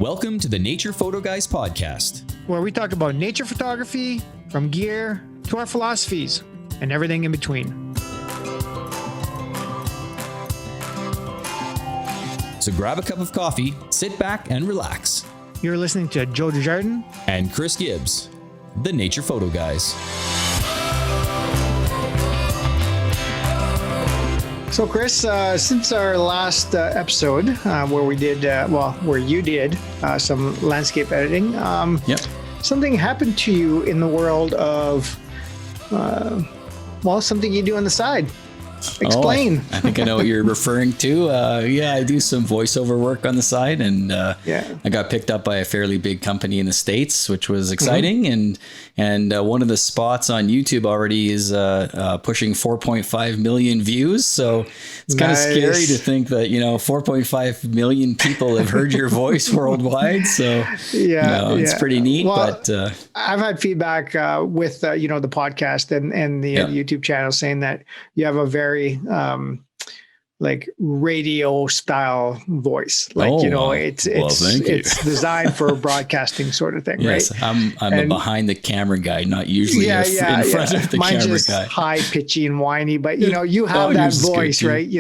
Welcome to the Nature Photo Guys podcast, where we talk about nature photography, from gear to our philosophies and everything in between. So grab a cup of coffee, sit back and relax. You're listening to Joe Desjardins and Chris Gibbs, the Nature Photo Guys. So Chris, since our last episode where you did some landscape editing, something happened to you in the world of, something you do on the side. Explain. I think I know what you're referring to. I do some voiceover work on the side, and I got picked up by a fairly big company in the States, which was exciting. Mm-hmm. And one of the spots on YouTube already is pushing 4.5 million views. So it's kind of scary to think that 4.5 million people have heard your voice worldwide. So it's pretty neat. Well, but I've had feedback with the podcast and the YouTube channel saying that you have a very like radio style voice, it's designed for a broadcasting sort of thing. Yes, right? I'm a behind the camera guy, not usually in front of the Mine's camera just guy. High pitchy and whiny, but you have that voice, right?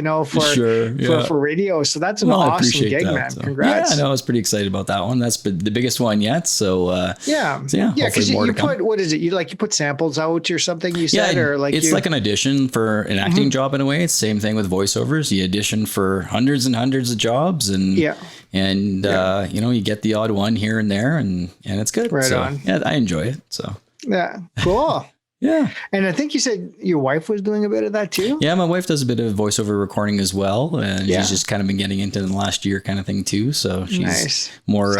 For radio. So that's an awesome gig, man. So. Congrats. I was pretty excited about that one. That's the biggest one yet. So because you put, what is it? You put samples out or something, you said, or it's like an audition for an acting job in a way. It's the same thing with voiceovers. You audition for hundreds and hundreds of jobs, and you get the odd one here and there, and it's good. Right on. Yeah, I enjoy it. So yeah, cool. Yeah. And I think you said your wife was doing a bit of that too. Yeah, my wife does a bit of voiceover recording as well, and she's just kind of been getting into the last year kind of thing too. So she's more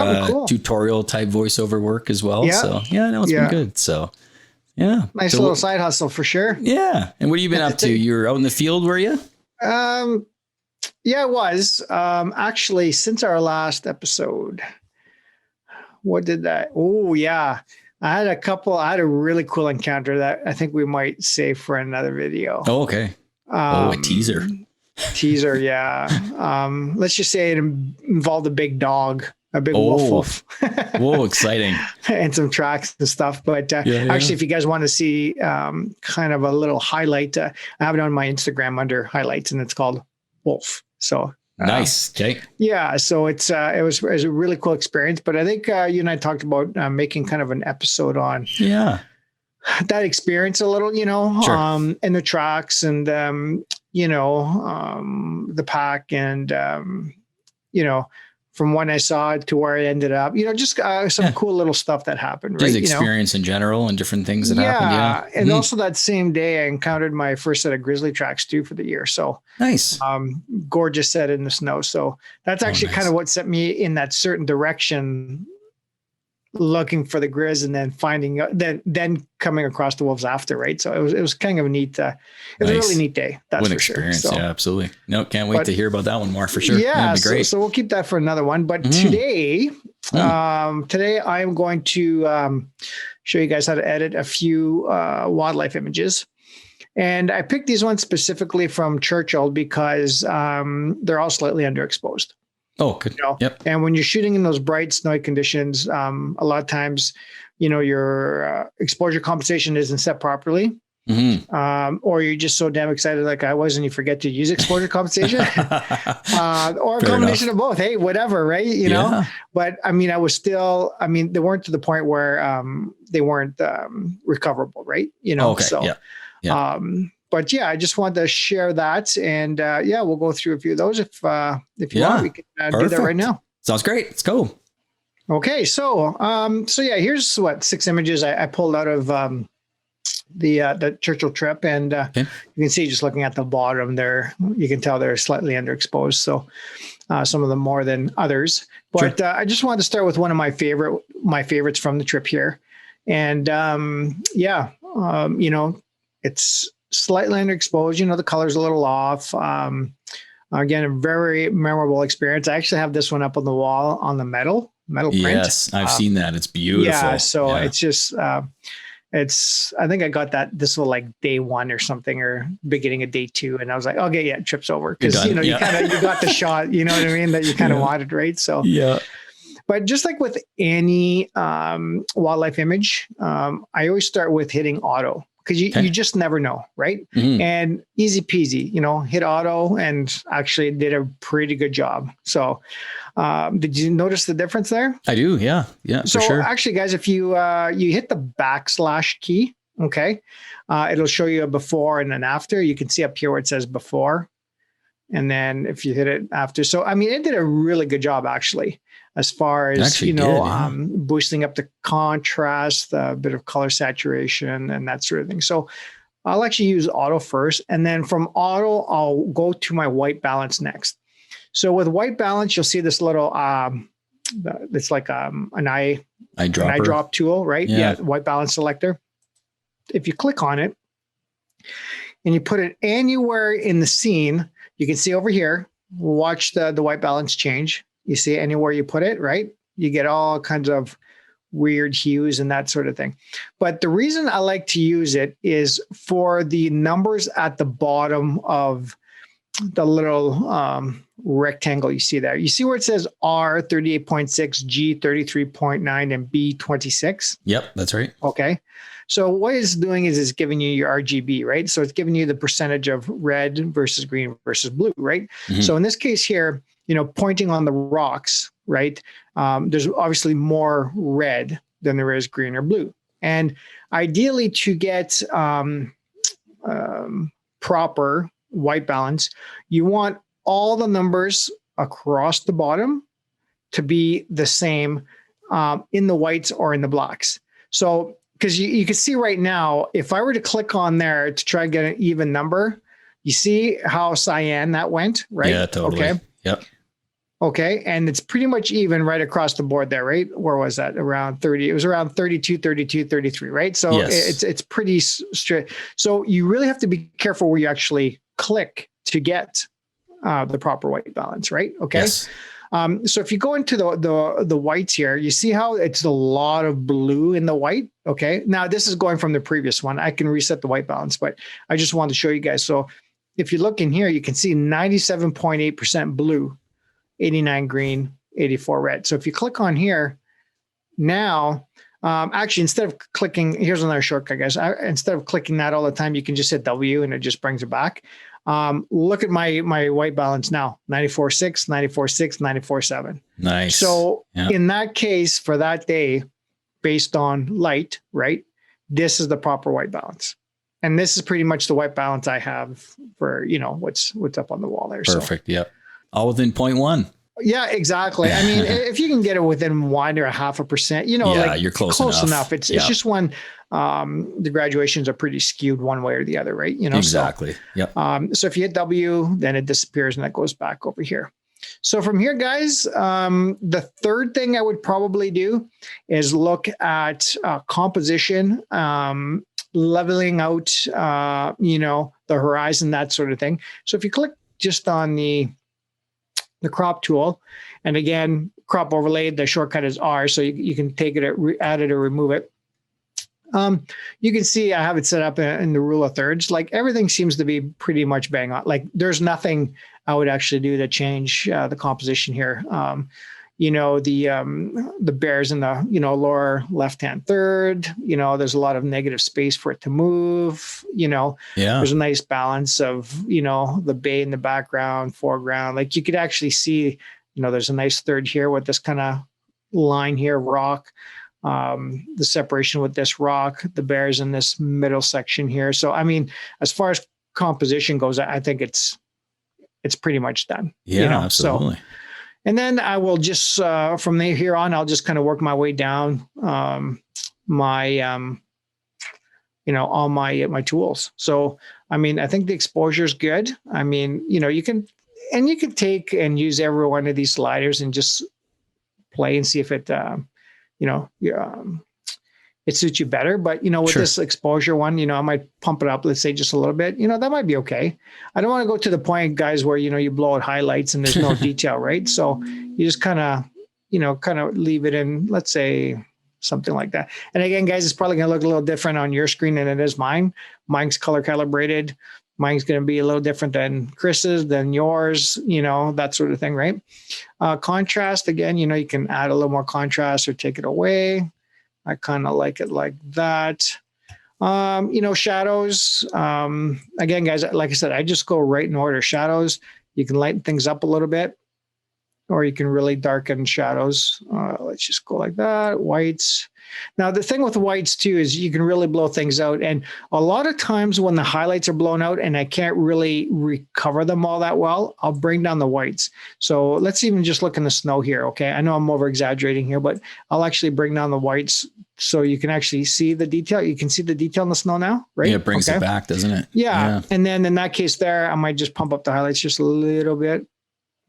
tutorial type voiceover work as well. Yeah. So it's been good. So nice little side hustle for sure. Yeah. And what have you been up to? You were out in the field, were you? Yeah, it was. Actually, since our last episode, what did that? Oh, yeah. I had a really cool encounter that I think we might save for another video. Oh, okay. A teaser. Teaser, yeah. Let's just say it involved a big dog, a big wolf. Whoa, exciting. And some tracks and stuff. But actually, if you guys want to see kind of a little highlight, I have it on my Instagram under highlights, and it's called Wolf. So nice. Okay. Yeah. So it was a really cool experience. But I think you and I talked about making kind of an episode on that experience a little, sure. And the tracks and the pack and from when I saw it to where it ended up, just some cool little stuff that happened. Just experience in general and different things that happened. Yeah. And also that same day I encountered my first set of grizzly tracks too for the year. So nice. Gorgeous set in the snow. So that's actually kind of what set me in that certain direction, looking for the grizz and then finding then coming across the wolves after, right? So it was kind of a neat, it was a really neat day. That's for experience. Sure. So, yeah, absolutely. No, can't wait to hear about that one more for sure. Yeah. That'd be great. So we'll keep that for another one. But today I'm going to show you guys how to edit a few wildlife images. And I picked these ones specifically from Churchill because they're all slightly underexposed. Oh, good. Yep. And when you're shooting in those bright snowy conditions, a lot of times, your exposure compensation isn't set properly. Mm-hmm. Or you're just so damn excited like I was and you forget to use exposure compensation or a combination of both. Hey, whatever, right? Know, but I was still, they weren't to the point where they weren't recoverable, right? Okay. So, but I just wanted to share that, and we'll go through a few of those if you want. We can do that right now. Sounds great. Let's go. Okay, so here's 6 images I pulled out of the Churchill trip, and you can see just looking at the bottom there, you can tell they're slightly underexposed. So some of them more than others, but I just wanted to start with one of my favorites from the trip here, and it's slightly underexposed. The color's a little off. Again, a very memorable experience. I actually have this one up on the wall on the metal print. Yes, I've seen that. It's beautiful. Yeah, so it's just I think I got this was like day 1 or something, or beginning of day 2. And I was like, okay, yeah, trip's over. Cause you got the shot, you know what I mean? That you kind of wanted, right? So, But just like with any wildlife image, I always start with hitting auto, because you just never know, right? And easy peasy, hit auto, and actually it did a pretty good job. So did you notice the difference there? I do. Yeah. So for sure. actually, guys, if you hit the backslash key, okay, it'll show you a before and an after. You can see up here where it says before. And then if you hit it after. So, I mean, it did a really good job, actually, as far as, boosting up the contrast, a bit of color saturation and that sort of thing. So I'll actually use auto first. And then from auto, I'll go to my white balance next. So with white balance, you'll see this little, it's like an eye drop tool, right? Yeah. White balance selector. If you click on it and you put it anywhere in the scene, you can see over here, watch the white balance change. You see anywhere you put it, right? You get all kinds of weird hues and that sort of thing. But the reason I like to use it is for the numbers at the bottom of the little rectangle you see there. You see where it says R 38.6, G 33.9, and B 26? Yep, that's right. Okay. So what it's doing is it's giving you your RGB, right? So it's giving you the percentage of red versus green versus blue, right? So in this case here, pointing on the rocks, right? There's obviously more red than there is green or blue. And ideally to get proper white balance, you want all the numbers across the bottom to be the same in the whites or in the blacks. So because you can see right now, if I were to click on there to try and get an even number, you see how cyan that went, right? Yeah, totally. Okay. Yep. Okay. And it's pretty much even right across the board there, right? Where was that? Around 30. It was around 32, 32, 33, right? So it's pretty straight. So you really have to be careful where you actually click to get the proper white balance, right? Okay. Yes. So if you go into the whites here, you see how it's a lot of blue in the white. Okay. Now this is going from the previous one. I can reset the white balance, but I just wanted to show you guys. So if you look in here, you can see 97.8% blue, 89 green, 84 red. So if you click on here now, actually, instead of clicking, here's another shortcut, guys. Instead of clicking that all the time, you can just hit W and it just brings it back. Look at my white balance now, 94.6, 94.6, 94.7. Nice. So in that case, for that day, based on light, right, this is the proper white balance. And this is pretty much the white balance I have for, what's up on the wall there. Perfect. Yep. All within 0.1. Yeah, exactly. I mean, if you can get it within 1 or 0.5%, you're close enough. It's just when the graduations are pretty skewed one way or the other, right? Exactly. So if you hit W, then it disappears and that goes back over here. So from here, guys, the third thing I would probably do is look at composition, leveling out, the horizon, that sort of thing. So if you click just on the crop tool, and again, crop overlay, the shortcut is R, so you can take it, add it, or remove it. You can see I have it set up in the rule of thirds. Like everything seems to be pretty much bang on. Like there's nothing I would actually do to change the composition here. The bears in the lower left-hand third. There's a lot of negative space for it to move. There's a nice balance of the bay in the background, foreground. Like you could actually see, there's a nice third here with this kind of line here, rock. The separation with this rock, the bears in this middle section here. So I mean, as far as composition goes, I think it's pretty much done. Yeah, absolutely. So, and then I will just, from here on, I'll just kind of work my way down all my tools. So, I mean, I think the exposure is good. I mean, you can take and use every one of these sliders and just play and see if it, it suits you better. But, with this exposure one, I might pump it up, let's say just a little bit, that might be okay. I don't want to go to the point, guys, where, you blow out highlights and there's no detail, right? So you just kind of leave it in, let's say something like that. And again, guys, it's probably going to look a little different on your screen than it is mine. Mine's color calibrated. Mine's going to be a little different than Chris's, than yours, that sort of thing, right? Contrast, again, you can add a little more contrast or take it away. I kind of like it like that. Shadows, again, guys, like I said, I just go right in order. Shadows, you can lighten things up a little bit, or you can really darken shadows. Let's just go like that. Whites. Now, the thing with whites too is you can really blow things out. And a lot of times when the highlights are blown out and I can't really recover them all that well, I'll bring down the whites. So let's even just look in the snow here. Okay. I know I'm over exaggerating here, but I'll actually bring down the whites so you can actually see the detail. You can see the detail in the snow now, right? Yeah, it brings it back, doesn't it? Yeah. And then in that case there, I might just pump up the highlights just a little bit.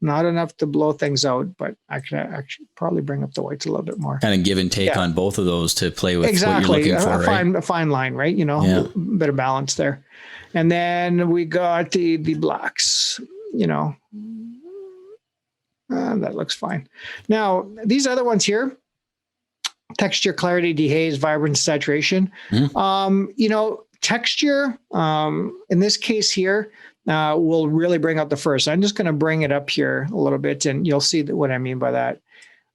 Not enough to blow things out, but I can actually probably bring up the whites a little bit more. Kind of give and take on both of those to play with what you're looking for, a fine line, right? A bit of balance there. And then we got the blacks, that looks fine. Now, these other ones here, texture, clarity, dehaze, vibrance, saturation. Texture, in this case here, will really bring out the first. I'm just going to bring it up here a little bit, and you'll see what I mean by that.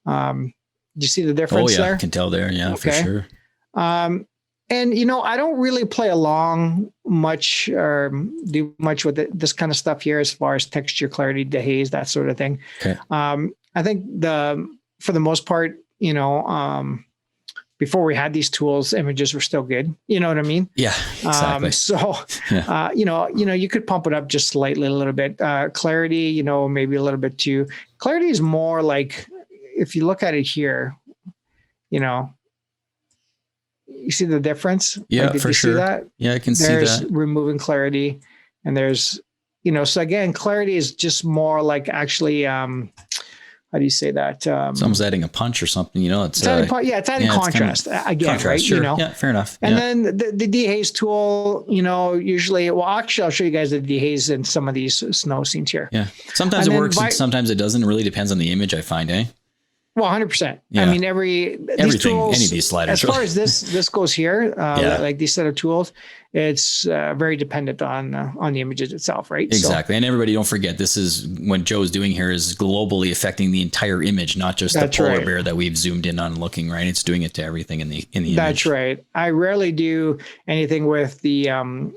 Do you see the difference there? I can tell there. Yeah, okay. For sure. And, I don't really play along much or do much with this kind of stuff here as far as texture, clarity, dehaze, that sort of thing. Okay. I think for the most part, before we had these tools, images were still good. You know what I mean? Yeah, exactly. You could pump it up just slightly a little bit. Clarity, maybe a little bit too. Clarity is more like, if you look at it here, you see the difference? Yeah, for sure. See that? Yeah, I can see that. There's removing clarity, and there's, so again, clarity is just more like actually, how do you say that? Someone's adding a punch or something, it's adding contrast again, contrast, right? Sure. Yeah, fair enough. And then the dehaze tool, usually, actually, I'll show you guys the dehaze in some of these snow scenes here. Yeah. Sometimes it works and sometimes it doesn't. It really depends on the image, I find, eh? Well, 100%. Yeah. I mean, these tools, any of these sliders. As far as this goes here, like these set of tools, it's very dependent on the images itself, right? Exactly. And everybody, don't forget, this is what Joe's doing here is globally affecting the entire image, not just the polar bear that we've zoomed in on looking, right? It's doing it to everything in the image. That's right. I rarely do anything with the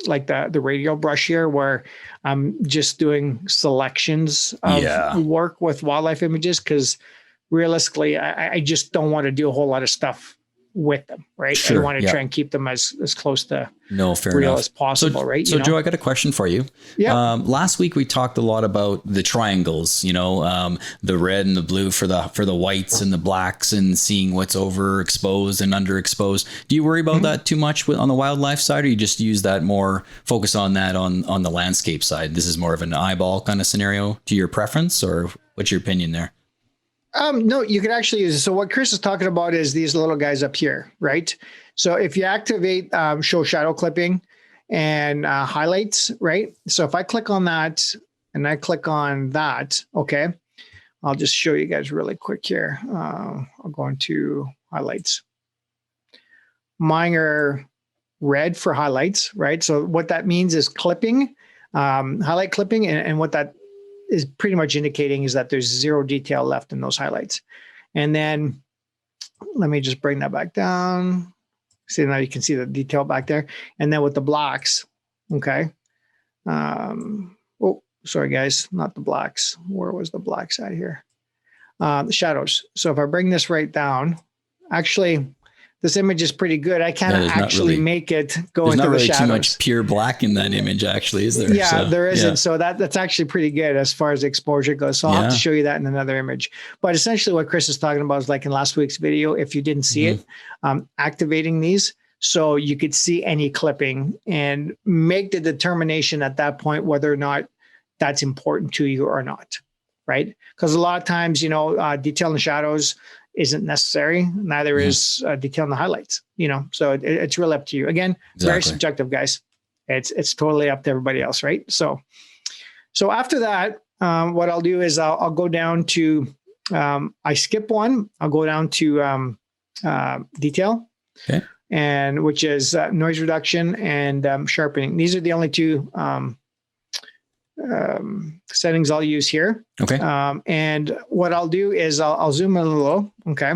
like the radial brush here, where I'm just doing selections of work with wildlife images, because realistically, I just don't want to do a whole lot of stuff with them, right? Sure, I want to try and keep them as close to fair real enough. as possible, right? So Joe, I got a question for you. Yeah. Last week we talked a lot about the triangles, the red and the blue for the whites and the blacks, and seeing what's overexposed and underexposed. Do you worry about that too much on the wildlife side, or you just use that more, focus on that on the landscape side? This is more of an eyeball kind of scenario to your preference, or what's your opinion there? No, you could actually use it. So what Chris is talking about is these little guys up here, right? So if you activate show shadow clipping and highlights, right? So if I click on that and I click on that, okay, I'll just show you guys really quick here. I'll go into highlights. Mine are red for highlights, right? So what that means is clipping, highlight clipping, and what that is pretty much indicating is that there's zero detail left in those highlights. And then let me just bring that back down. See, now you can see the detail back there. And then with the blacks, okay. Oh, sorry guys, not the blacks. Where was the blacks at here? The shadows. So if I bring this right down, actually, this image is pretty good. I can't actually make it go into the shadows. There's not really too much pure black in that image, actually, is there? Yeah, so, there isn't. Yeah. So that's actually pretty good as far as exposure goes. So I'll have to show you that in another image. But essentially what Chris is talking about is like in last week's video, if you didn't see it, activating these so you could see any clipping and make the determination at that point whether or not that's important to you or not, right? Because a lot of times, detail in the shadows isn't necessary. Neither is detail in the highlights, so it's really up to you. Again, very subjective, guys. It's totally up to everybody else, right? So after that, what I'll do is I'll go down to, I skip one. I'll go down to detail, and which is noise reduction and sharpening. These are the only two settings I'll use here. Okay. And what I'll do is I'll zoom in a little. Okay.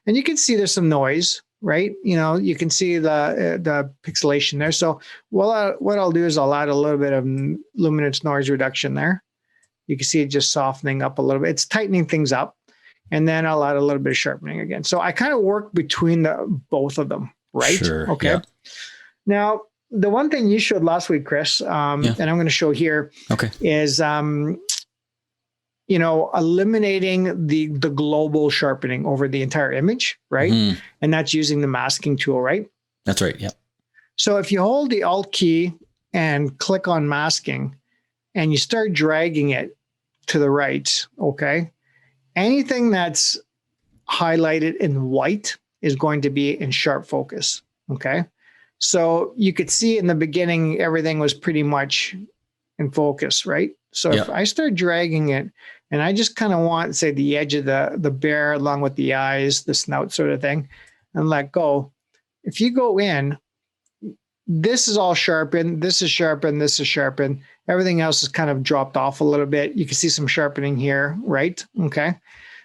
And you can see there's some noise, right? You can see the pixelation there. So what I'll do is I'll add a little bit of luminance noise reduction there. You can see it just softening up a little bit. It's tightening things up. And then I'll add a little bit of sharpening again. So I kind of work between both of them, right? Sure. Okay. Yeah. Now, the one thing you showed last week, Chris, and I'm going to show here, is eliminating the global sharpening over the entire image, right? Mm-hmm. And that's using the masking tool, right? That's right. Yeah. So if you hold the Alt key and click on masking, and you start dragging it to the right, okay, anything that's highlighted in white is going to be in sharp focus, okay? So you could see in the beginning, everything was pretty much in focus, right? So if I start dragging it and I just kind of want, say, the edge of the bear along with the eyes, the snout sort of thing, and let go. If you go in, this is all sharpened, this is sharpened, this is sharpened. Everything else is kind of dropped off a little bit. You can see some sharpening here, right? Okay.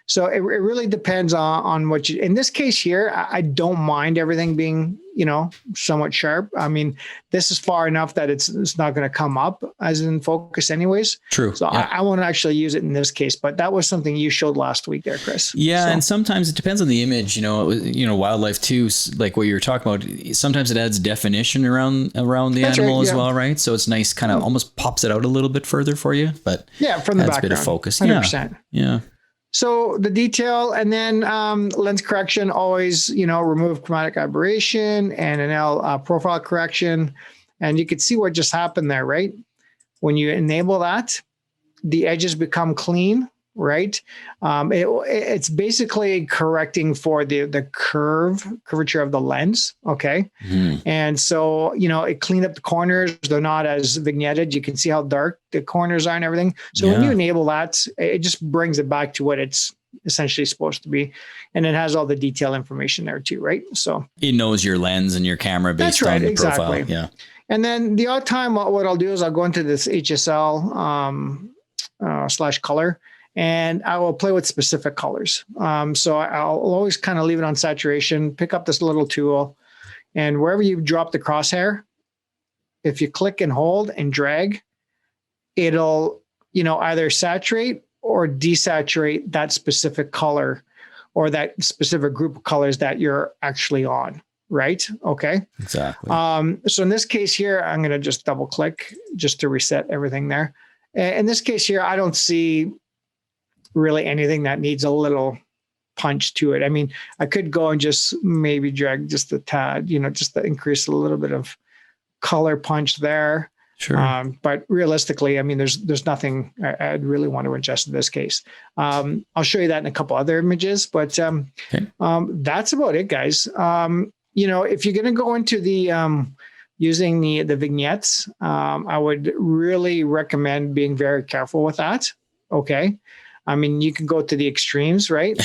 So it really depends on what you, in this case here, I don't mind everything being, somewhat sharp. I mean, this is far enough that it's not going to come up as in focus anyways. True. So I won't actually use it in this case, but that was something you showed last week there, Chris. Yeah. So. And sometimes it depends on the image, wildlife too, like what you were talking about. Sometimes it adds definition around the animal as well, right? So it's nice, kind of almost pops it out a little bit further for you, but from the background, a bit of focus. 100%. Yeah. So the detail, and then lens correction, always, remove chromatic aberration and an L profile correction. And you can see what just happened there, right? When you enable that, the edges become clean, right? It's basically correcting for the curvature of the lens, okay? Mm-hmm. And so, it cleaned up the corners. They're not as vignetted. You can see how dark the corners are and everything. So when you enable that, it just brings it back to what it's essentially supposed to be. And it has all the detail information there too, right? So it knows your lens and your camera based on the profile. Yeah. And then the odd time, what I'll do is I'll go into this HSL / color, and I will play with specific colors. So I'll always kind of leave it on saturation, pick up this little tool, and wherever you drop the crosshair, if you click and hold and drag, it'll, either saturate or desaturate that specific color or that specific group of colors that you're actually on, right? Okay. Exactly. So in this case here, I'm going to just double click just to reset everything there. In this case here, I don't see really anything that needs a little punch to it. I mean, I could go and just maybe drag just a tad, just to increase a little bit of color punch there. Sure. But realistically, I mean, there's nothing I'd really want to adjust in this case. I'll show you that in a couple other images, but that's about it, guys. If you're going to go into the using the vignettes, I would really recommend being very careful with that. Okay. I mean, you can go to the extremes, right?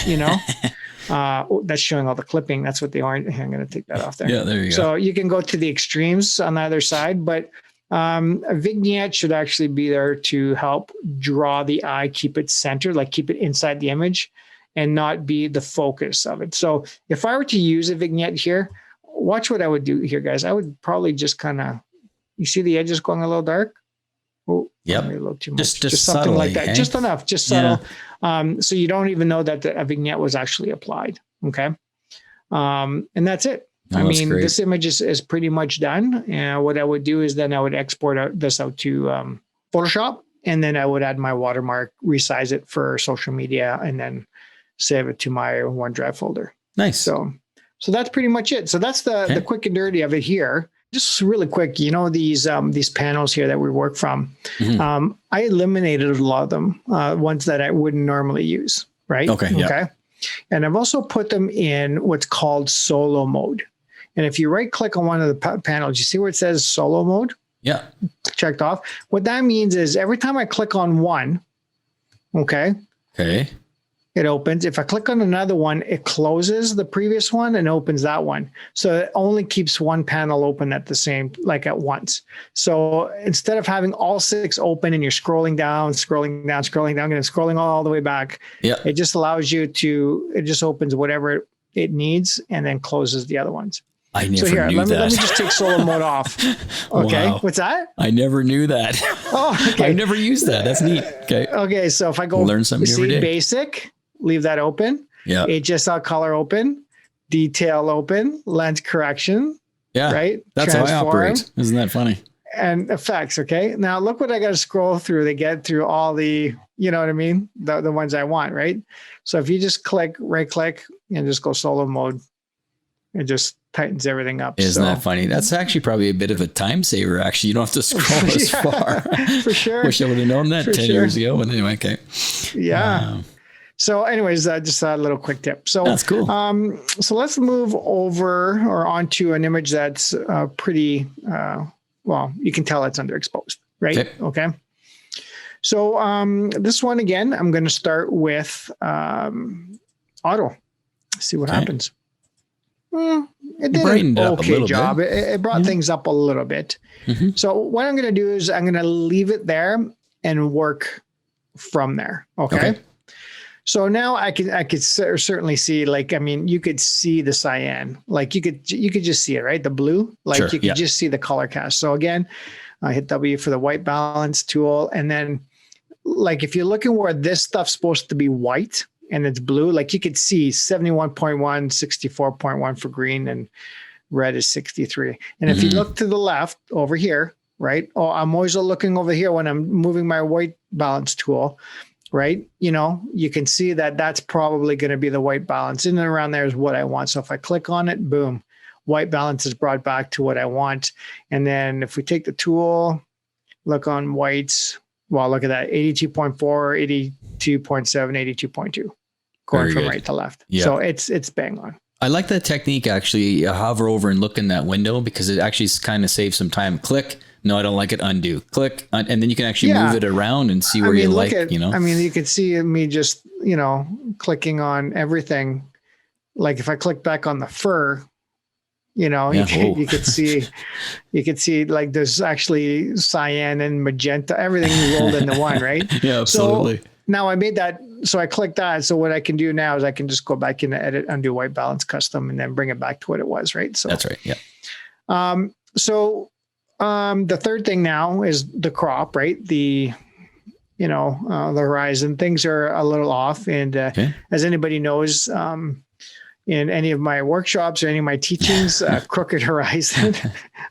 That's showing all the clipping. That's what the orange. I'm going to take that off there. Yeah, there you go. So you can go to the extremes on the other side, but a vignette should actually be there to help draw the eye, keep it centered, like keep it inside the image and not be the focus of it. So if I were to use a vignette here, watch what I would do here, guys. I would probably just kind of, you see the edges going a little dark? Oh, yep. A little too much. Just something subtly, like that. eh? Just enough, just subtle. Yeah. So you don't even know that a vignette was actually applied. Okay. And that's it. Oh, this image is pretty much done. And what I would do is then I would export this out to Photoshop, and then I would add my watermark, resize it for social media, and then save it to my OneDrive folder. Nice. So that's pretty much it. So that's the quick and dirty of it here. Just really quick, these panels here that we work from, mm-hmm. I eliminated a lot of them, ones that I wouldn't normally use, right? Okay. Yeah. Okay. And I've also put them in what's called solo mode. And if you right click on one of the panels, you see where it says solo mode? Yeah. Checked off. What that means is every time I click on one, okay, it opens. If I click on another one, it closes the previous one and opens that one. So it only keeps one panel open at at once. So instead of having all 6 open and you're scrolling down, and scrolling all the way back, it just allows you it just opens whatever it needs and then closes the other ones. I never knew that. Let me just take solo mode off. Okay. Wow. What's that? I never knew that. Okay. I've never used that. That's neat. Okay. Okay. So if I go learn something every day. Basic, leave that open. Yeah. HSL color open, detail open, lens correction. Yeah. Right. That's how I operate. Isn't that funny? And effects. Okay. Now look what I got to scroll through to get through all the, you know what I mean? The ones I want. Right. So if you just right click and just go solo mode, it just tightens everything up. Isn't that funny? That's actually probably a bit of a time saver. Actually, you don't have to scroll as far. For sure. Wish I would have known that 10 years ago. But anyway, okay. Yeah. So anyways, just a little quick tip. So that's cool. So let's move over or onto an image that's pretty, well, you can tell it's underexposed, right? Okay. So this one, again, I'm going to start with auto. See what happens. It did an okay job. It brought things up a little bit. Mm-hmm. So what I'm going to do is I'm going to leave it there and work from there. Okay. So now I could certainly see, like, I mean, you could see the cyan, like you could just see it, right? The blue, like you could just see the color cast. So again, I hit W for the white balance tool. And then like, if you're looking where this stuff's supposed to be white, and it's blue, like you could see 71.1, 64.1 for green, and red is 63. And if you look to the left over here, right? Oh, I'm always looking over here when I'm moving my white balance tool, right? You know, you can see that that's probably going to be the white balance. In and around there is what I want. So if I click on it, boom, white balance is brought back to what I want. And then if we take the tool, look on whites, well, look at that, 82.4, 82.7, 82.2. Going from right to left. Yeah. So it's bang on. I like that technique, actually. Hover over and look in that window because it actually kind of saves some time. Click. No, I don't like it. Undo. Click. And then you can actually move it around and see where you like, you know. I mean, you can see me just, you know, clicking on everything. Like if I click back on the fur, you know, you could see like there's actually cyan and magenta, everything rolled into one, right? Yeah, absolutely. So now I made that. So I clicked that. So what I can do now is I can just go back in and edit, undo white balance custom, and then bring it back to what it was. Right. So that's right. Yeah. The third thing now is the crop, right? The horizon, things are a little off. And as anybody knows, in any of my workshops or any of my teachings, crooked horizon.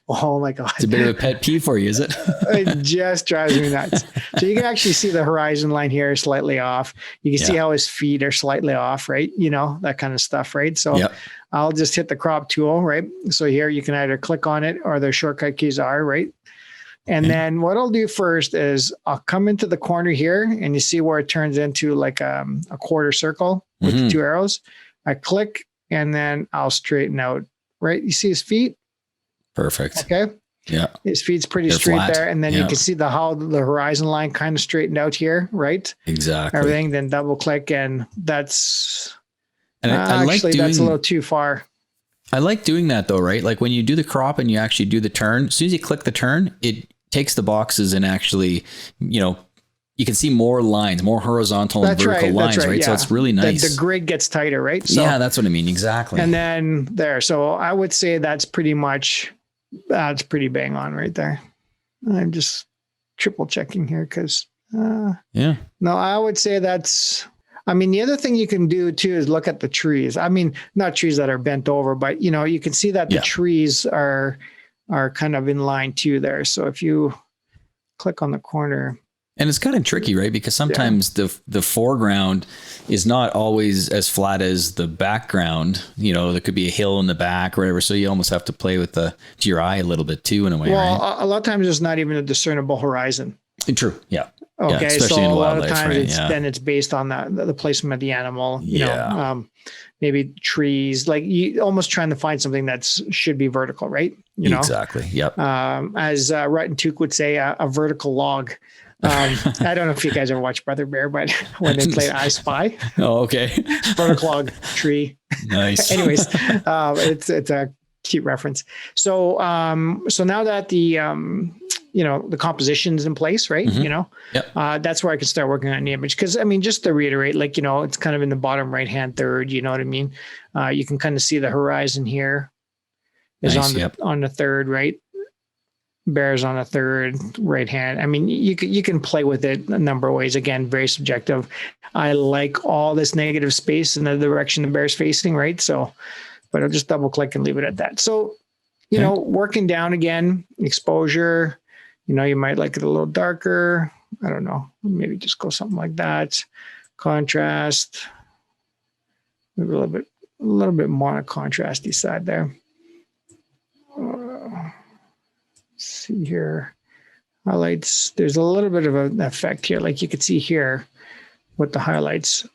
Oh my God. It's a bit of a pet peeve for you, is it? It just drives me nuts. So you can actually see the horizon line here is slightly off. You can see how his feet are slightly off, right? You know, that kind of stuff, right? So I'll just hit the crop tool, right? So here you can either click on it or the shortcut keys are, right? And then what I'll do first is I'll come into the corner here and you see where it turns into like a quarter circle with the 2 arrows. I click and then I'll straighten out, right? You see his feet? Perfect. Okay. Yeah. His feet's pretty straight flat there. And then you can see how the horizon line kind of straightened out here, right? Exactly. Everything, then double click and that's, and I like doing, that's a little too far. I like doing that though, right? Like when you do the crop and you actually do the turn, as soon as you click the turn, it takes the boxes and actually, you know, you can see more lines, more horizontal and vertical lines, right? Yeah. So it's really nice. The grid gets tighter, right? So, yeah, that's what I mean. Exactly. And then there. So I would say that's pretty bang on right there. I'm just triple checking here because, no, I would say that's, I mean, the other thing you can do too is look at the trees. I mean, not trees that are bent over, but you know, you can see that the trees are kind of in line too there. So if you click on the corner, and it's kind of tricky, right? Because sometimes the foreground is not always as flat as the background. You know, there could be a hill in the back or whatever. So you almost have to play with to your eye a little bit too, in a way, right? Well, a lot of times there's not even a discernible horizon. True. Yeah. Okay. Yeah, especially so in a lot wildlife, of times right? then it's based on the placement of the animal, you know, maybe trees, like you almost trying to find something that should be vertical, right? You know? Exactly. Yep. As Rut and Took would say, a vertical log. I don't know if you guys ever watched Brother Bear, but when they played I Spy, Oh, okay. Brother Clog tree. Nice. Anyways, it's a cute reference. So now that the the composition's in place, right? Yep. That's where I can start working on the image. Because I mean, just to reiterate, like it's kind of in the bottom right hand third. You know what I mean? You can kind of see the horizon here is on the third, right? Bears on a third right hand. I mean, you can play with it a number of ways. Again, very subjective. I like all this negative space in the direction the bear's facing, right? So, but I'll just double click and leave it at that. So, working down again, exposure, you might like it a little darker. I don't know. Maybe just go something like that. Contrast, maybe a little bit more on a contrasty side there. See here, highlights. There's a little bit of an effect here. Like you could see here with the highlights.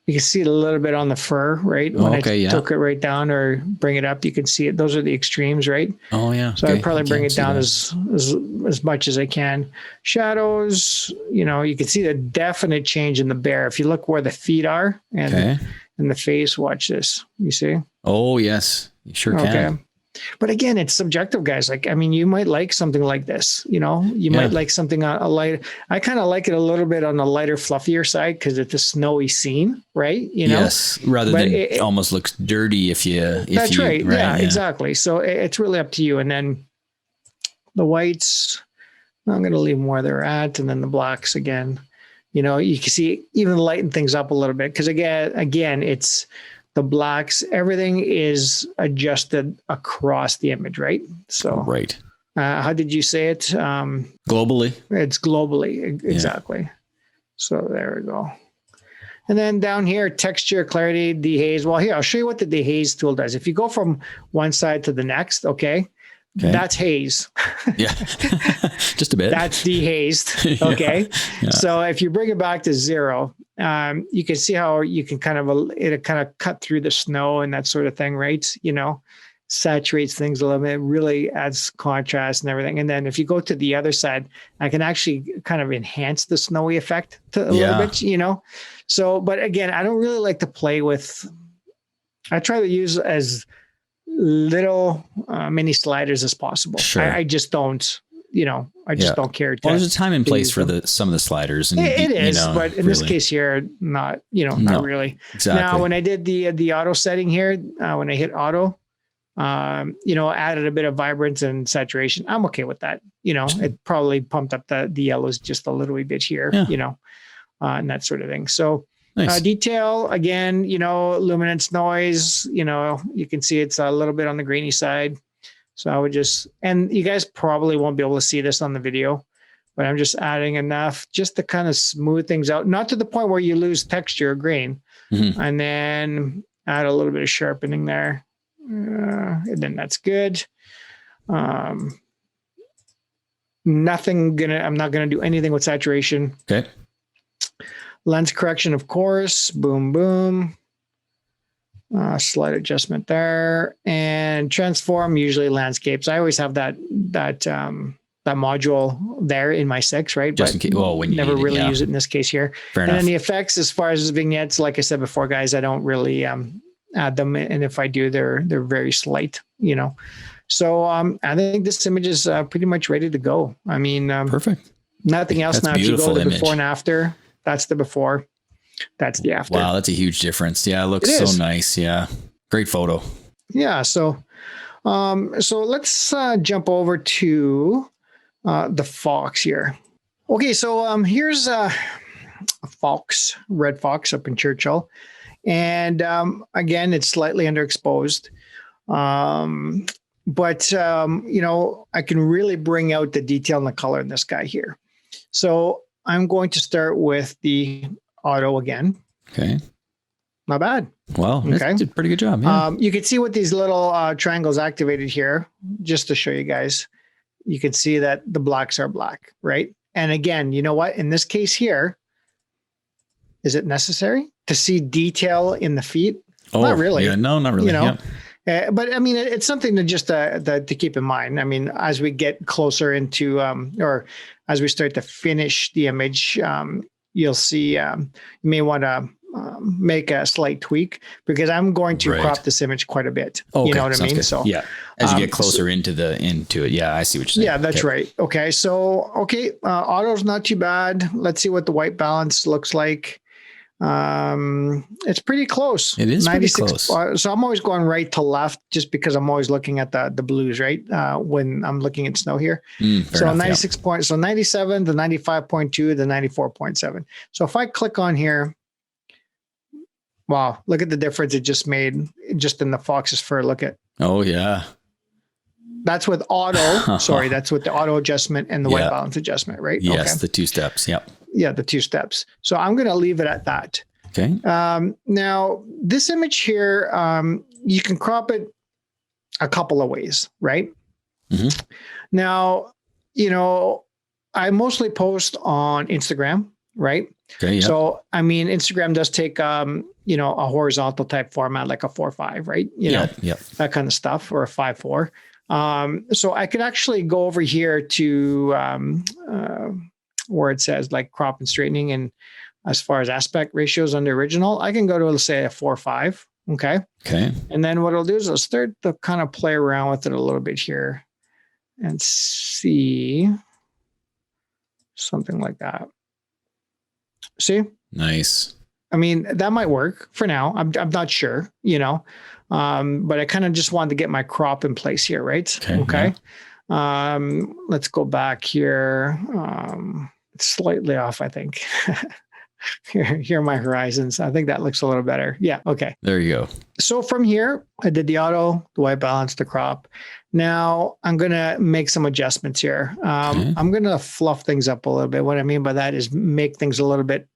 You can see it a little bit on the fur, right? When I took it right down or bring it up, you can see it. Those are the extremes, right? Oh yeah. So I'd probably bring it down as much as I can. Shadows, you can see the definite change in the bear. If you look where the feet are and the face, watch this. You see? Oh yes, you sure can. Okay. But again, it's subjective, guys. Like, I mean, you might like something like this, you might like something a light. I kind of like it a little bit on the lighter, fluffier side because it's a snowy scene, right? Yes, rather than it almost looks dirty if you. That's right. Yeah, exactly. So it's really up to you. And then the whites, I'm going to leave them where they're at, and then the blacks again. You can see even lighten things up a little bit because again, it's. The blacks, everything is adjusted across the image, right? So, right. How did you say it? Globally. It's globally, exactly. Yeah. So there we go. And then down here, texture, clarity, dehaze. Well, here, I'll show you what the dehaze tool does. If you go from one side to the next, that's haze. Yeah, just a bit. That's dehazed. Okay. Yeah. So if you bring it back to 0, you can see how you can kind of cut through the snow and that sort of thing, right? Saturates things a little bit, really adds contrast and everything. And then if you go to the other side, I can actually kind of enhance the snowy effect a little bit, So, but again, I don't really like to play with, I try to use as little mini sliders as possible. Sure. I just don't, don't care. Well, there's a time and place for some of the sliders. And it is, but in this case here, not really. Exactly. Now, when I did the auto setting here, when I hit auto, added a bit of vibrance and saturation. I'm okay with that. It probably pumped up the yellows just a little bit here, and that sort of thing. So, nice. Detail, again, luminance, noise, you can see it's a little bit on the grainy side. So I would and you guys probably won't be able to see this on the video, but I'm just adding enough just to kind of smooth things out, not to the point where you lose texture or grain. Mm-hmm. And then add a little bit of sharpening there. And then that's good. I'm not going to do anything with saturation. Okay. Lens correction, of course. Boom, boom. Slight adjustment there. And transform, usually landscapes. I always have that module there in my 6, right? Just in case, when you never really use it in this case here. Fair enough. And then the effects, as far as vignettes, like I said before, guys, I don't really add them. And if I do, they're very slight, So I think this image is pretty much ready to go. I mean, perfect. Nothing else. That's now, if you go to the image. before and after, that's the before. That's the after. Wow, that's a huge difference. Yeah, it looks so nice. Yeah, great photo. Yeah. So let's jump over to the fox here. Okay, so here's a fox, red fox up in Churchill, and again, it's slightly underexposed, but I can really bring out the detail and the color in this guy here. So I'm going to start with the auto again. Okay. Not bad. Well, okay. Did a pretty good job. Yeah. You can see with these little triangles activated here, just to show you guys, you can see that the blacks are black, right? And again, you know what? In this case here, is it necessary to see detail in the feet? Oh, not really. Yeah, no, not really. But I mean, it's something to just to keep in mind. I mean, as we get closer into, or as we start to finish the image, you'll see you may want to make a slight tweak because I'm going to crop this image quite a bit. Okay. You know what I mean? Good. So yeah, as you get closer into it. Yeah, I see what you're saying. Yeah, that's right. Okay. So, auto's not too bad. Let's see what the white balance looks like. It's pretty close. It is 96, pretty close. So I'm always going right to left just because I'm always looking at the blues, right? When I'm looking at snow here. So enough, 96 points. So 97, the 95.2, the 94.7. So if I click on here, wow, look at the difference it just made just in the fox's fur. Look at. Oh yeah. That's with auto. Sorry, that's with the auto adjustment and the white balance adjustment, right? Yes, the 2 steps. Yep. Yeah, the 2 steps. So I'm going to leave it at that. Okay. Now, this image here, you can crop it a couple of ways, right? Mm-hmm. Now, I mostly post on Instagram, right? Okay. Yeah. So, I mean, Instagram does take, a horizontal type format, like a 4:5, right? That kind of stuff, or a 5:4. So I could actually go over here to where it says like crop and straightening, and as far as aspect ratios on the original, I can go to, let's say, a 4:5. Okay. And then what I'll do is I'll start to kind of play around with it a little bit here and see something like that. See? Nice. I mean, that might work for now. I'm not sure, but I kind of just wanted to get my crop in place here, right? Okay. Yeah. Let's go back here. It's slightly off, I think. Here are my horizons. I think that looks a little better. Yeah. Okay. There you go. So from here, I did the auto, the white balance, the crop. Now I'm going to make some adjustments here. I'm going to fluff things up a little bit. What I mean by that is make things a little bit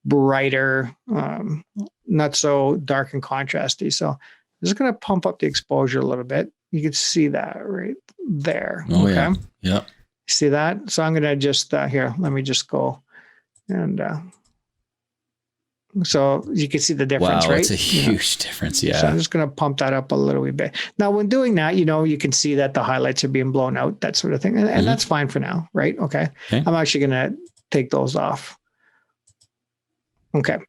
brighter, not so dark and contrasty. So I'm just going to pump up the exposure a little bit. You can see that right there. Oh, okay. Yeah. See that? So I'm going to just, here, let me just go. And so you can see the difference, right? It's a huge difference. Yeah. So I'm just going to pump that up a little bit. Now, when doing that, you can see that the highlights are being blown out, that sort of thing. And that's fine for now, right? Okay. I'm actually going to take those off. Okay.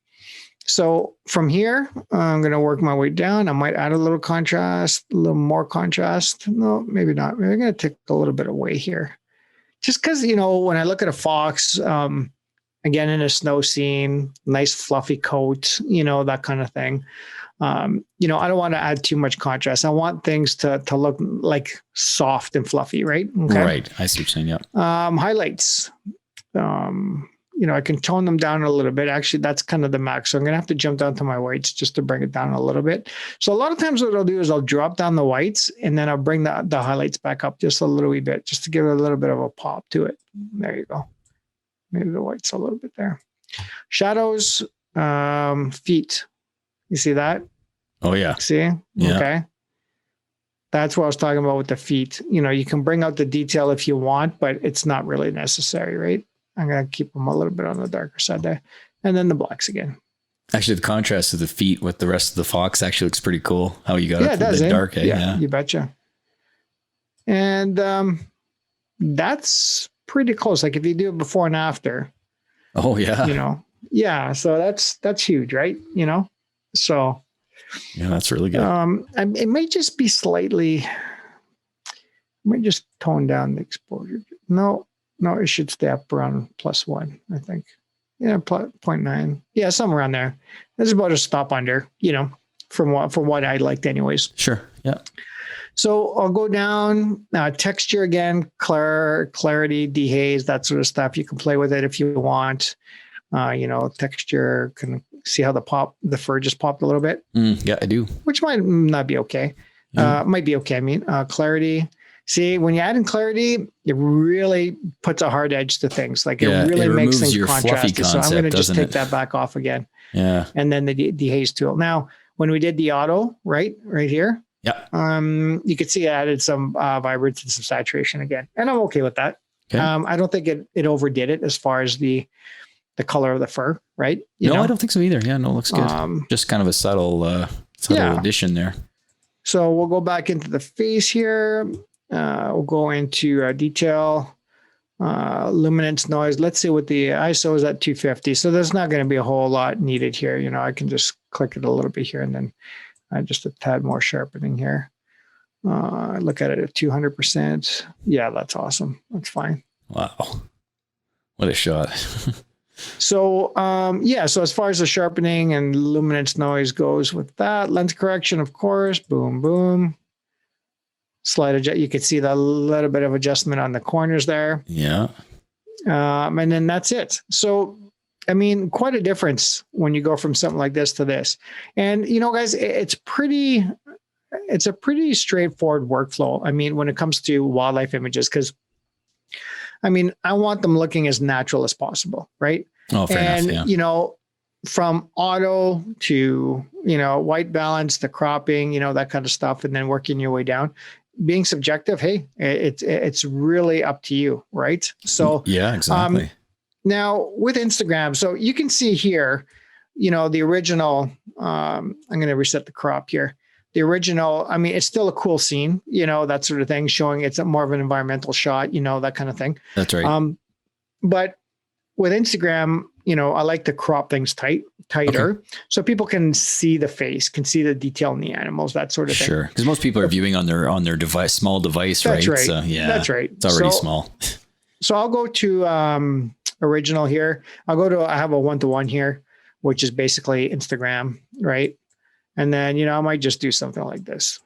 So from here, I'm going to work my way down. I might add a little contrast, a little more contrast. No, maybe not. Maybe I'm going to take a little bit away here. Just because, when I look at a fox, again, in a snow scene, nice fluffy coat, that kind of thing. I don't want to add too much contrast. I want things to look like soft and fluffy, right? Okay. Right. I see what you're saying. Yeah. Highlights. I can tone them down a little bit. Actually, that's kind of the max. So I'm going to have to jump down to my whites just to bring it down a little bit. So a lot of times what I'll do is I'll drop down the whites and then I'll bring the highlights back up just a little wee bit, just to give it a little bit of a pop to it. There you go. Maybe the white's a little bit there. Shadows, feet. You see that? Oh, yeah. See? Yeah. Okay. That's what I was talking about with the feet. You can bring out the detail if you want, but it's not really necessary, right? I'm going to keep them a little bit on the darker side there. And then the blacks again. Actually, the contrast of the feet with the rest of the fox actually looks pretty cool. How you got it from the dark. Yeah, you betcha. And that's pretty close. Like if you do it before and after. Oh, yeah. Yeah. So that's huge, right? So. Yeah, that's really good. It may just be slightly, just tone down the exposure. No, it should stay up around +1, I think. Yeah, 0.9. Yeah, somewhere around there. That's about a stop under, from what I liked anyways. Sure. Yeah. So I'll go down, texture again, clarity, dehaze, that sort of stuff. You can play with it if you want. Texture, can see how the fur just popped a little bit. Yeah, I do. Which might not be okay. Might be okay. I mean, clarity. See, when you add in clarity, it really puts a hard edge to things. Like it really makes things contrasty. So I'm going to just take that back off again. Yeah. And then the dehaze tool. Now, when we did the auto, right here. Yeah. You could see I added some vibrance and some saturation again, and I'm okay with that. Okay. I don't think it overdid it as far as the color of the fur, right? I don't think so either. Yeah, no, it looks good. Just kind of a subtle addition there. So we'll go back into the face here. We'll go into detail. luminance noise. Let's see what the ISO is at 250. So there's not going to be a whole lot needed here. You know, I can just click it a little bit here and then just a tad more sharpening here. Look at it at 200%. Yeah, that's awesome. That's fine. Wow. What a shot. So, so as far as the sharpening and luminance noise goes with that, lens correction, of course, boom, boom. Slight adjust. You can see the little bit of adjustment on the corners there. Yeah. And then that's it. So, I mean, quite a difference when you go from something like this to this. And, you know, guys, it's a pretty straightforward workflow. I mean, when it comes to wildlife images, because I mean, I want them looking as natural as possible, right? Oh, fair enough. Yeah. You know, from auto to, you know, white balance, the cropping, you know, that kind of stuff, and then working your way down. Being subjective, hey, it's really up to you, right? So yeah, exactly. Now with Instagram, so you can see here, you know, the original. I'm going to reset the crop here. The original, I mean, it's still a cool scene, you know, that sort of thing, showing it's more of an environmental shot, you know, that kind of thing. That's right. But with Instagram, you know, I like to crop things tighter, okay, so people can see the face, can see the detail in the animals, that sort of thing. Sure, because most people are viewing on their device, small device, that's right? Right. So yeah, that's right. It's already small. So I'll go to original here. I have a 1-to-1 here, which is basically Instagram, right? And then, you know, I might just do something like this,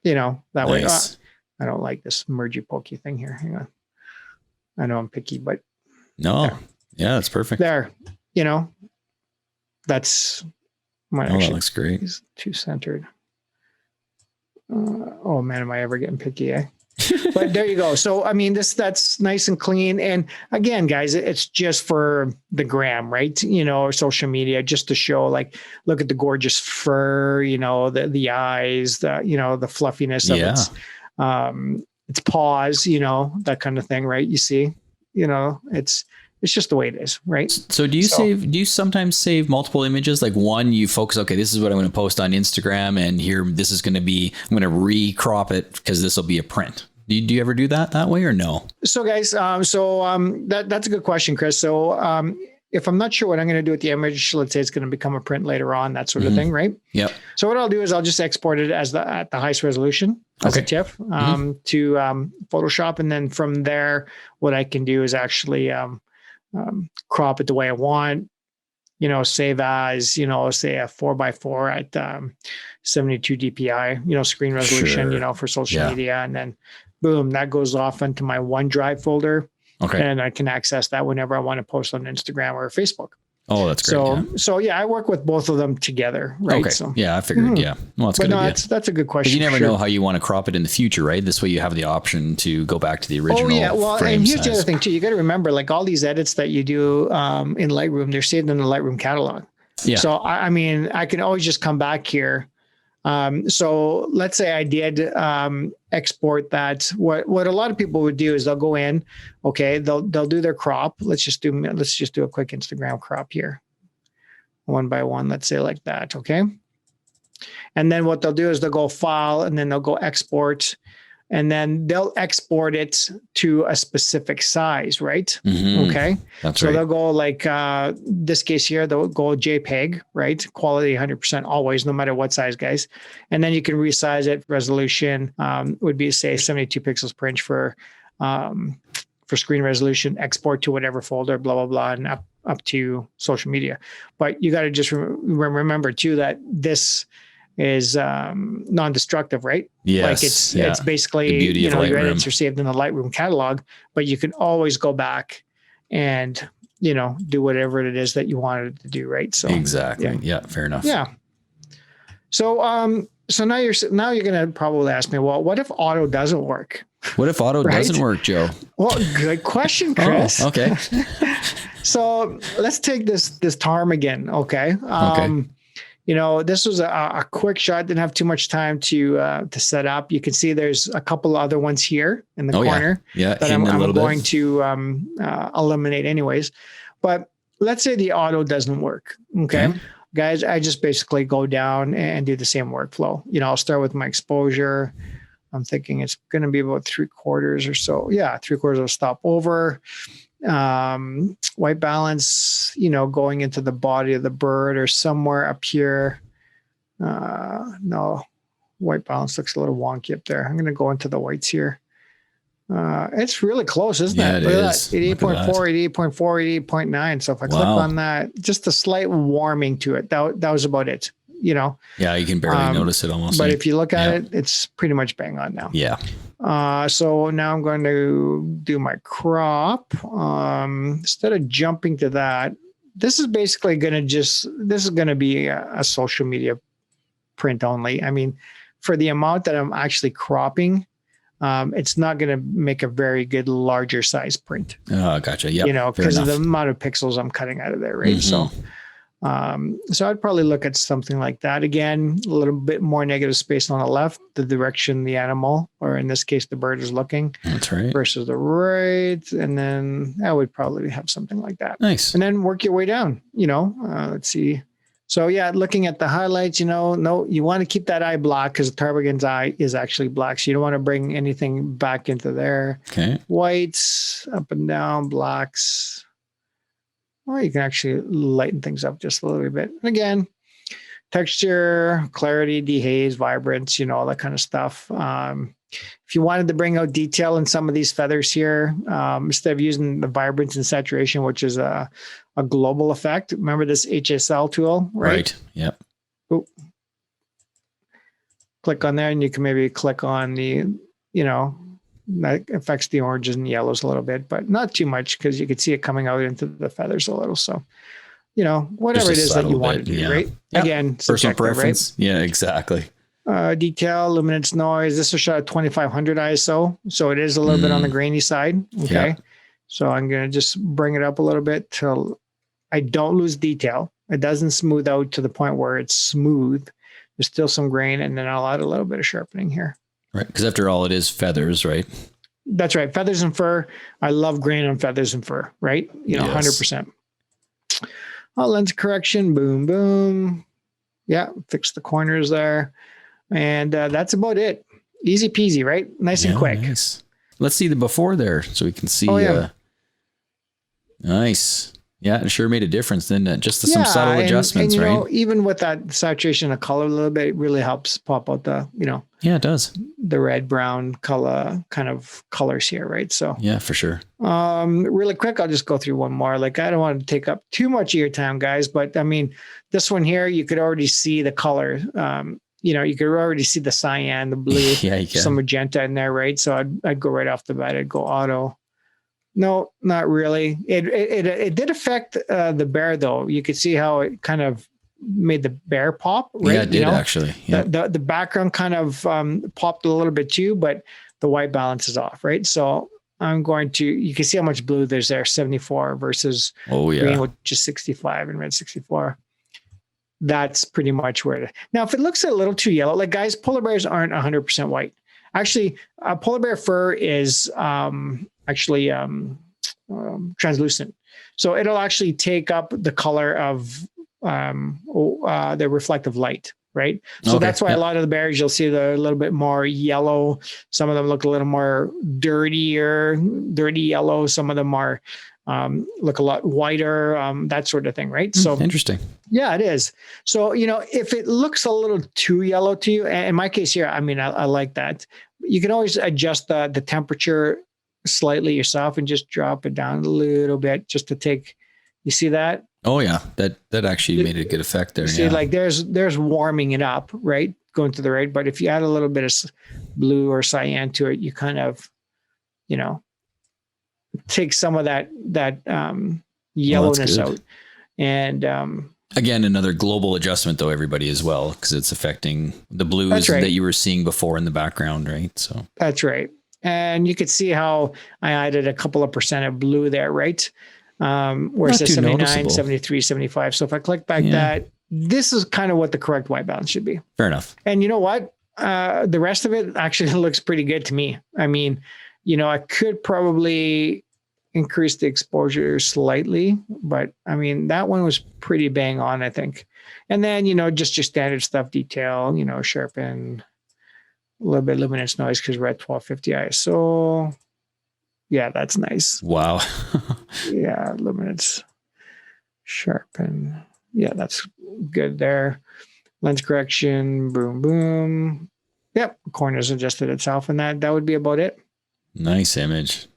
you know, that nice. Way. I don't like this mergy pokey thing here. Hang on. I know I'm picky, but no, there. Yeah, that's perfect. There, you know, that's my. That looks great. He's too centered. Oh man, am I ever getting picky? Eh? But there you go. So, I mean, that's nice and clean. And again, guys, it's just for the gram, right? You know, or social media, just to show, like, look at the gorgeous fur, you know, the eyes, you know, the fluffiness of its paws, you know, that kind of thing, right? You see, you know, it's just the way it is, right? So do you sometimes save multiple images? Like one, you focus, okay, this is what I'm going to post on Instagram, and here, this is going to be, I'm going to recrop it because this will be a print. Do you ever do that way or no? So guys, that's a good question, Chris. So if I'm not sure what I'm going to do with the image, let's say it's going to become a print later on, that sort of thing, right? Yep. So what I'll do is I'll just export it at the highest resolution as a TIFF to Photoshop. And then from there, what I can do is actually crop it the way I want, you know, save as, you know, say a 4x4 at 72 DPI, you know, screen resolution, you know, for social media. And then boom, that goes off into my OneDrive folder. Okay. And I can access that whenever I want to post on Instagram or Facebook. Oh, that's great. So I work with both of them together, right? Okay. So, yeah, I figured. Yeah. Well, that's good. That's a good question. You never know how you want to crop it in the future, right? This way you have the option to go back to the original. Oh, yeah. Well, and here's the other thing too. You got to remember, like, all these edits that you do in Lightroom, they're saved in the Lightroom catalog. Yeah. So I mean, I can always just come back here. So let's say I did export that. What a lot of people would do is they'll go in, okay, they'll do their crop. Let's just do a quick Instagram crop here, 1x1. Let's say like that, okay. And then what they'll do is they'll go file, and then they'll go export, and then they'll export it to a specific size, right? Mm-hmm. Okay. That's so right. They'll go like this case here, they'll go JPEG, right? Quality 100% always, no matter what size, guys. And then you can resize it. Resolution would be, say, 72 pixels per inch for screen resolution, export to whatever folder, blah, blah, blah, and up to social media. But you got to just remember too that this is non-destructive, right? Yes. Like it's basically, you know, your edits are saved in the Lightroom catalog, but you can always go back and, you know, do whatever it is that you wanted to do, right? So exactly. Yeah, fair enough. Yeah. So now you're going to probably ask me, well, what if auto doesn't work? What if auto doesn't work, Joe? Well, good question, Chris. Oh, okay. So let's take this ptarmigan. Okay. Okay. You know, this was a quick shot. Didn't have too much time to set up. You can see there's a couple other ones here in the corner that I'm going to eliminate anyways. But let's say the auto doesn't work. Okay. Guys, I just basically go down and do the same workflow. You know, I'll start with my exposure. I'm thinking it's going to be about 3/4 or so. Yeah, 3/4 of stop over. White balance, going into the body of the bird or somewhere up here. No, white balance looks a little wonky up there. I'm going to go into the whites here. It's really close, isn't it? Look at that. 88.4, 88.4, 88.9. So if I click on that, just a slight warming to it. That was about it. Yeah, you can barely notice it almost. But if you look at it, it's pretty much bang on now. Yeah. So now I'm going to do my crop. Instead of jumping to that, this is basically going to be a social media print only. I mean, for the amount that I'm actually cropping, it's not going to make a very good larger size print. Oh, gotcha. Yeah. Because of the amount of pixels I'm cutting out of there, right? So I'd probably look at something like that. Again, a little bit more negative space on the left, the direction the animal, or in this case, the bird is looking. That's right. Versus the right. And then I would probably have something like that. Nice. And then work your way down, let's see. So yeah, looking at the highlights, no, you want to keep that eye black because the ptarmigan's eye is actually black. So you don't want to bring anything back into there. Okay. Whites, up and down, blacks. Or you can actually lighten things up just a little bit. And again, texture, clarity, dehaze, vibrance, all that kind of stuff. If you wanted to bring out detail in some of these feathers here, instead of using the vibrance and saturation, which is a global effect, remember this HSL tool, right? Right. Yep. Ooh. Click on there and you can maybe click on the, that affects the oranges and yellows a little bit, but not too much because you could see it coming out into the feathers a little. So, whatever it is that you want to do, right? Yep. Again, personal preference. Right? Yeah, exactly. Detail, luminance, noise. This is shot at 2500 ISO. So it is a little bit on the grainy side. Okay. Yeah. So I'm going to just bring it up a little bit till I don't lose detail. It doesn't smooth out to the point where it's smooth. There's still some grain, and then I'll add a little bit of sharpening here. Right. Because after all, it is feathers, right? That's right. Feathers and fur. I love grain on feathers and fur, right? 100%. Lens correction. Boom, boom. Yeah. Fix the corners there. And that's about it. Easy peasy, right? Nice and quick. Nice. Let's see the before there so we can see. Nice. Yeah, it sure made a difference, didn't it? Just some subtle adjustments, right? Even with that saturation of color a little bit, it really helps pop out the, Yeah, it does. The red, brown color kind of colors here, right? So yeah, for sure. Really quick, I'll just go through one more. Like, I don't want to take up too much of your time, guys, but I mean, this one here, you could already see the color. You could already see the cyan, the blue, some magenta in there, right? So I'd go right off the bat. I'd go auto. No, not really. It did affect the bear though. You could see how it kind of made the bear pop, right? Yeah, it did actually. Yeah. The background kind of popped a little bit too, but the white balance is off, right? So you can see how much blue there's there, 74 versus green, which is 65 and red 64. That's pretty much where Now, if it looks a little too yellow, like guys, polar bears aren't 100% white. Actually, polar bear fur is translucent. So it'll actually take up the color of the reflective light, right? So that's why a lot of the bears, you'll see they're a little bit more yellow. Some of them look a little more dirty yellow. Some of them are look a lot whiter, that sort of thing, right? So interesting. Yeah, it is. So, if it looks a little too yellow to you, and in my case here, I mean, I like that. You can always adjust the temperature slightly yourself and just drop it down a little bit just to take, you see that? Oh yeah. That actually made a good effect there. See, like there's warming it up, right? Going to the right. But if you add a little bit of blue or cyan to it, you kind of, take some of that yellowness out. And again, another global adjustment though, everybody as well, because it's affecting the blues that you were seeing before in the background, right? So that's right. And you could see how I added a couple of % of blue there, right? Where it says 79, noticeable. 73, 75. So if I click back that, this is kind of what the correct white balance should be. Fair enough. And you know what? The rest of it actually looks pretty good to me. I mean, I could probably increase the exposure slightly, but I mean, that one was pretty bang on, I think. And then, just your standard stuff, detail, sharpen, little bit of luminance noise because we're at 1250 ISO. Yeah, that's nice. Wow. Yeah, luminance sharpen. Yeah, that's good there. Lens correction, boom, boom. Yep, corners adjusted itself, and that would be about it. Nice image.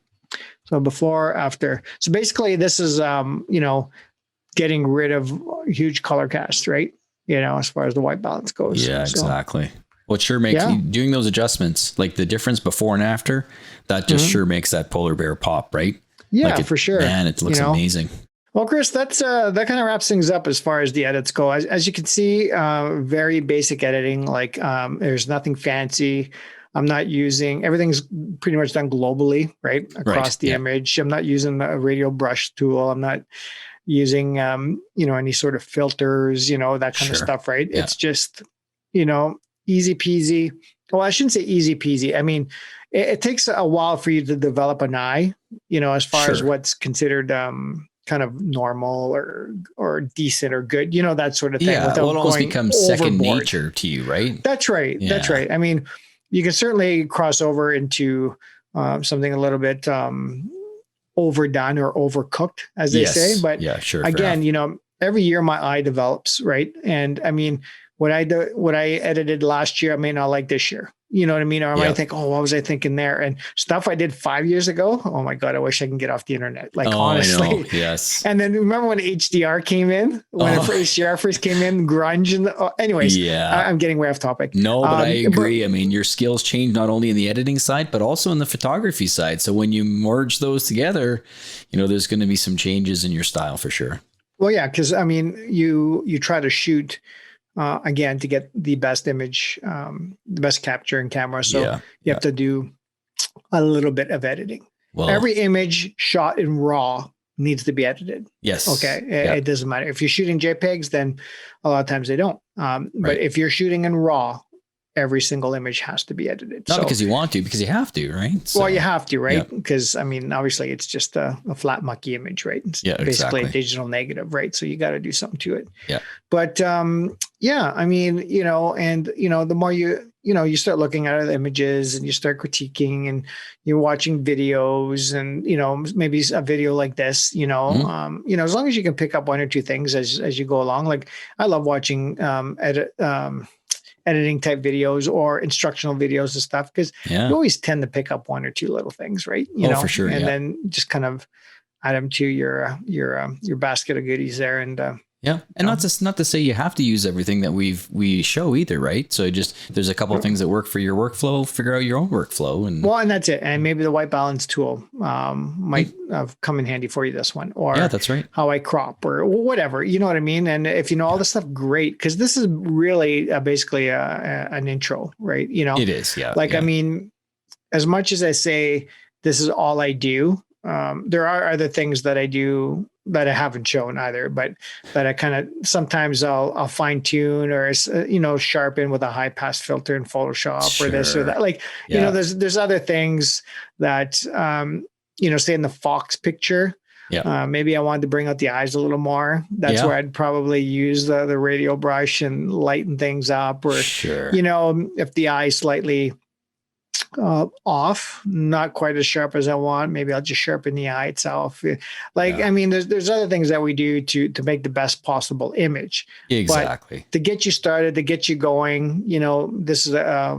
So before, after. So basically, this is getting rid of huge color cast, right? As far as the white balance goes. Yeah, exactly. Well, it sure makes doing those adjustments, like the difference before and after, that just sure makes that polar bear pop, right? Yeah, for sure. Man, it looks amazing. Well, Chris, that kind of wraps things up as far as the edits go. As you can see, very basic editing. Like there's nothing fancy. I'm not using, everything's pretty much done globally, right? Across the image. I'm not using a radial brush tool. I'm not using, any sort of filters, that kind of stuff, right? Yeah. It's just, easy peasy. Well, I shouldn't say easy peasy. I mean, it takes a while for you to develop an eye, as far as what's considered, kind of normal or decent or good, that sort of thing. Yeah, well, it almost becomes second nature to you, right? That's right. Yeah. That's right. I mean, you can certainly cross over into something a little bit overdone or overcooked, as they say. But again, every year my eye develops, right? And I mean, what I edited last year, I may not like this year. You know what I mean? Or I might think, what was I thinking there? And stuff I did 5 years ago. Oh my God, I wish I can get off the internet. Like, honestly. I know. Yes. And then remember when HDR came in? When HDR first came in, grunge and anyways. Yeah. I'm getting way off topic. No, but I agree. I mean, your skills change not only in the editing side, but also in the photography side. So when you merge those together, there's going to be some changes in your style for sure. Well, yeah, because I mean, you try to shoot again to get the best image, the best capture in camera. So you have to do a little bit of editing. Well, every image shot in RAW needs to be edited. Yes. Okay. It doesn't matter. If you're shooting JPEGs, then a lot of times they don't. But if you're shooting in RAW, every single image has to be edited. Not because you want to, because you have to, right? So, well, you have to, right? Because I mean, obviously it's just a flat mucky image, right? It's basically a digital negative, right? So you got to do something to it. Yeah. But I mean, the more you start looking at other images and you start critiquing and you're watching videos and, maybe a video like this, as long as you can pick up one or two things as you go along. Like I love watching editing type videos or instructional videos and stuff, because you always tend to pick up one or two little things, right? For sure. And then just kind of add them to your basket of goodies there. And and not to say you have to use everything that we show either, right? So there's a couple of things that work for your workflow. Figure out your own workflow, and that's it. And maybe the white balance tool might have come in handy for you this one, or that's right. How I crop or whatever, you know what I mean? And if you know all this stuff, great, because this is really basically an intro, right? It is, I mean, as much as I say this is all I do, there are other things that I do that I haven't shown either, but that I kind of, sometimes I'll fine tune or, sharpen with a high pass filter in Photoshop or this or that. Like, there's other things that, say in the Fox picture, maybe I wanted to bring out the eyes a little more. That's where I'd probably use the radial brush and lighten things up, or, if the eye slightly off, not quite as sharp as I want, maybe I'll just sharpen the eye itself. I mean, there's other things that we do to make the best possible image. Exactly. But to get you started, to get you going, this is I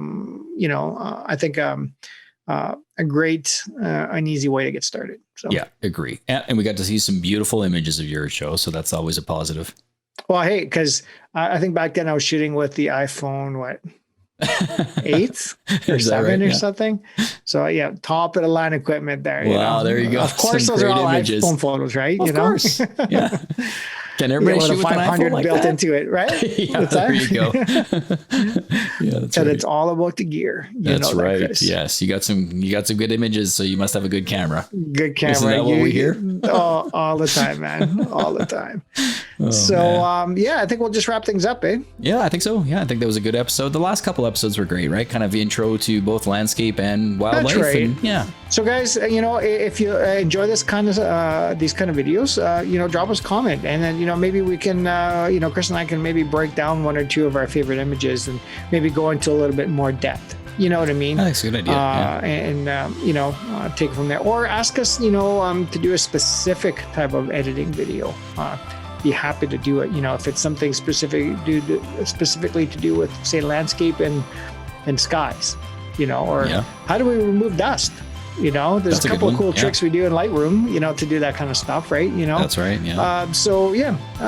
think a great an easy way to get started. So agree. And we got to see some beautiful images of your show, so that's always a positive. Well, hey, because I think back then I was shooting with the iPhone 8 or 7 or something. So top of the line equipment there. Wow, there you go. Of course, those are all images. iPhone photos, right? Of course. Yeah. Can everybody shoot with 500 like built into it, right? There you go. That's right. It's all about the gear. That's right. Chris. Yes, you got some good images, so you must have a good camera. Good camera. Isn't that what we hear? all the time, man. All the time. I think we'll just wrap things up, eh? Yeah, I think so. Yeah, I think that was a good episode. The last couple episodes were great, right? Kind of intro to both landscape and wildlife. That's right. And, so guys, if you enjoy this kind of these kind of videos, drop us a comment, and then maybe we can Chris and I can maybe break down one or two of our favorite images and maybe go into a little bit more depth. You know what I mean? That's a good idea. Take it from there, or ask us, to do a specific type of editing video. Be happy to do it. If it's something specifically to do with, say, landscape and skies, or how do we remove dust? There's That's a couple of cool tricks we do in Lightroom, to do that kind of stuff, right? That's right. Yeah.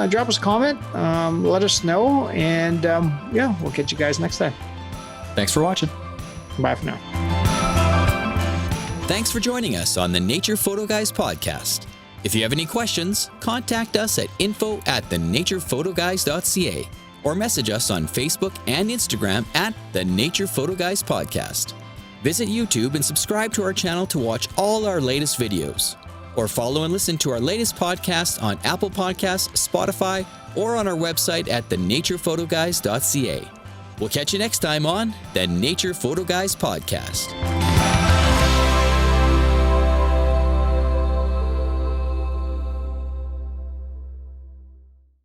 Drop us a comment, let us know, and we'll catch you guys next time. Thanks for watching. Bye for now. Thanks for joining us on the Nature Photo Guys podcast. If you have any questions, contact us at info@thenaturePhotoGuys.ca or message us on Facebook and Instagram at the Nature Photo Guys Podcast. Visit YouTube and subscribe to our channel to watch all our latest videos. Or follow and listen to our latest podcast on Apple Podcasts, Spotify, or on our website at thenaturePhotoGuys.ca. We'll catch you next time on the Nature Photo Guys Podcast.